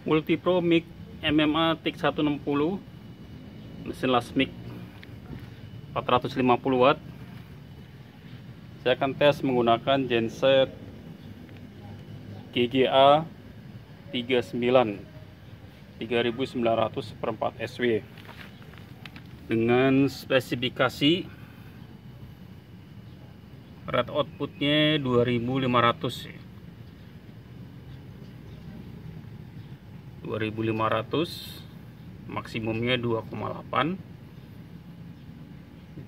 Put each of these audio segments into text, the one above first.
Multipro mic MMA TIC 160, mesin las mic 450 watt. Saya akan tes menggunakan genset GGA 39 3900/4 SW dengan spesifikasi rate outputnya 2500 maksimumnya 2,8.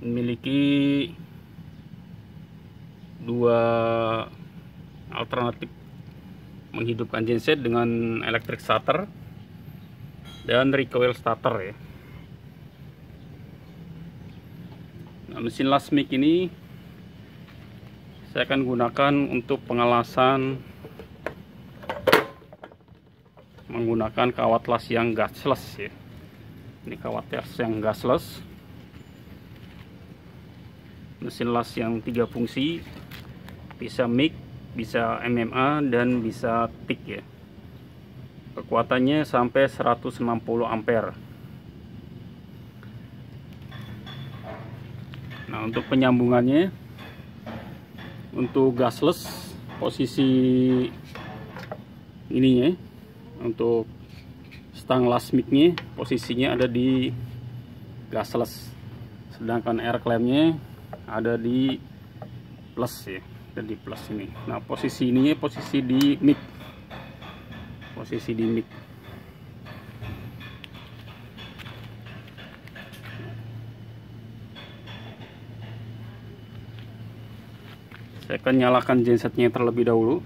Memiliki dua alternatif menghidupkan genset dengan electric starter dan recoil starter ya. Nah, mesin las mic ini saya akan gunakan untuk pengelasan menggunakan kawat las yang gasless ya. Ini kawat las yang gasless, mesin las yang 3 fungsi, bisa mic, bisa MMA, dan bisa TIC ya. Kekuatannya sampai 160 ampere. Nah, untuk penyambungannya, untuk gasless posisi ininya, untuk stang las mic-nya posisinya ada di gasless, sedangkan air clamp-nya ada di plus ya, ada di plus ini. Nah, posisi ininya posisi di mic, posisi di mic. Saya akan nyalakan gensetnya terlebih dahulu.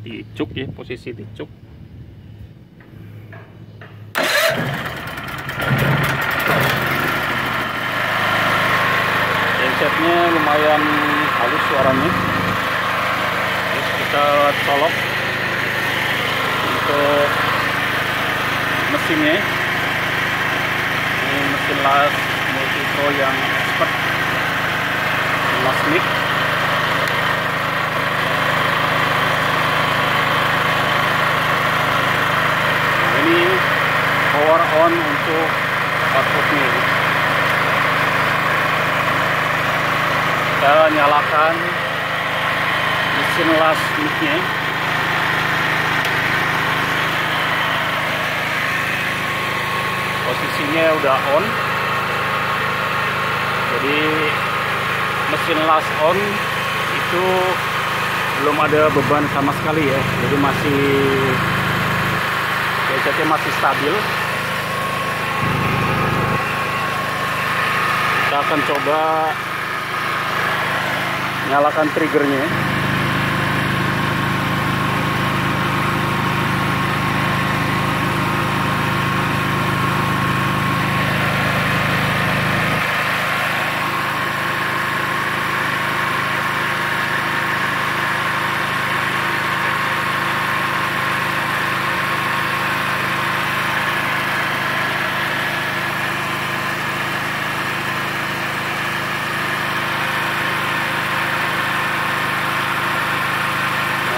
Dicuk ya, posisi dicuk. Gensetnya lumayan halus suaranya. Terus kita colok untuk mesinnya. Ini mesin las Multipro yang expert, las mic. Ini power on untuk outputnya. Kita nyalakan mesin las mic-nya. Posisinya udah on, jadi mesin las on itu belum ada beban sama sekali ya, jadi gensetnya masih stabil. Kita akan coba nyalakan triggernya.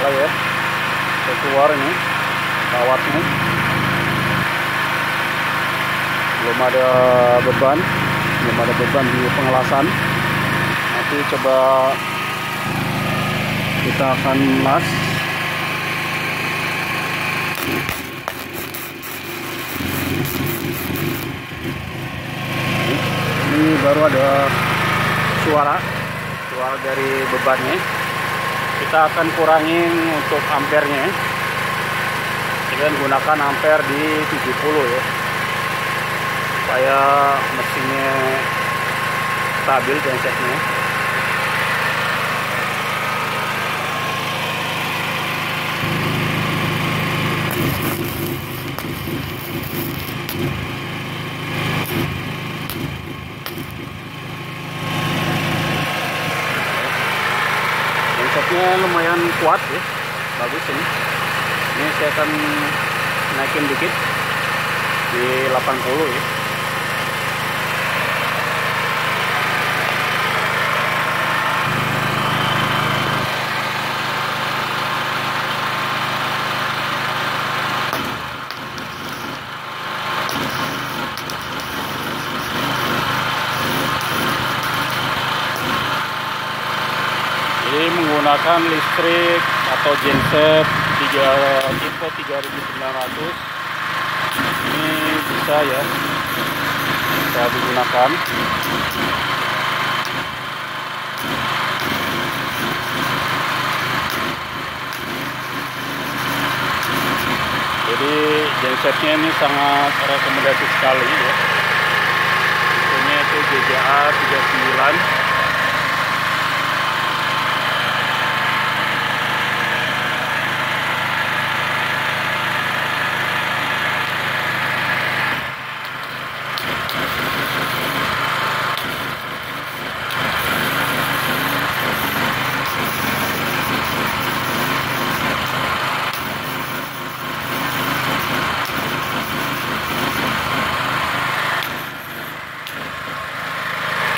Ya, keluar ini kawatnya, belum ada beban di pengelasan. Nanti coba kita akan las. Ini baru ada suara dari bebannya. Kita akan kurangin untuk ampernya. Kita gunakan ampere di 70 ya, supaya mesinnya stabil gensetnya. Gensetnya lumayan kuat ya, bagus ini. Ini saya akan naikin dikit di 80 ya. menggunakan listrik atau genset tipe 3900. Ini bisa ya, bisa digunakan. Jadi gensetnya ini sangat rekomendasi sekali ya. Tipenya itu GJA 39.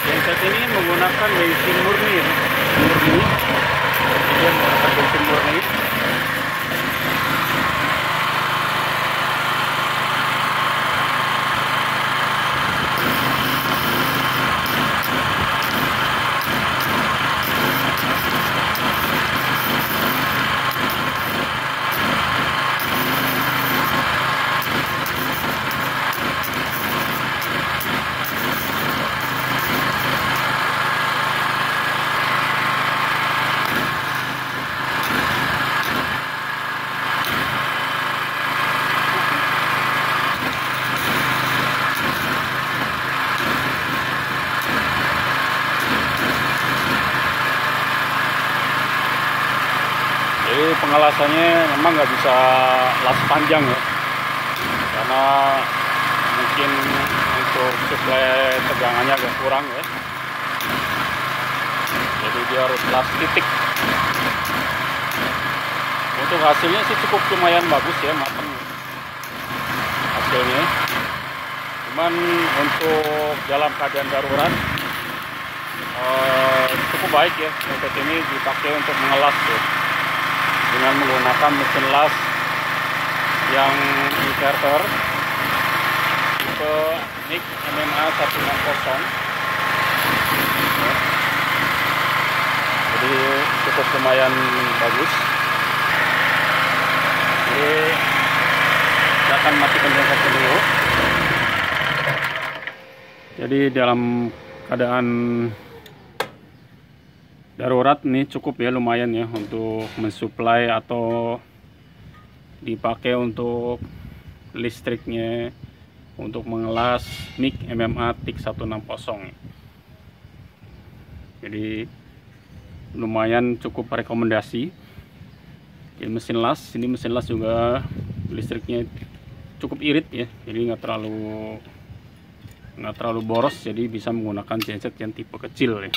Genset ini menggunakan bensin murni ya. Dia menggunakan bensin murni. Jadi pengelasannya memang nggak bisa las panjang ya, karena mungkin untuk suplai tegangannya agak kurang ya. Jadi dia harus las titik. Untuk hasilnya sih cukup lumayan bagus ya, matang hasilnya. Cuman untuk dalam keadaan darurat cukup baik ya, genset ini dipakai untuk mengelas ya, dengan menggunakan mesin las yang inverter tipe NIC MMA 160 ya. Jadi cukup lumayan bagus. Jadi kita akan matikan genset dulu. Jadi dalam keadaan darurat ini cukup ya, lumayan ya untuk mensuplai atau dipakai untuk listriknya untuk mengelas mic MMA TIC 160. Jadi lumayan cukup rekomendasi. Jadi mesin las, ini mesin las juga listriknya cukup irit ya, jadi nggak terlalu boros, jadi bisa menggunakan genset yang tipe kecil ya.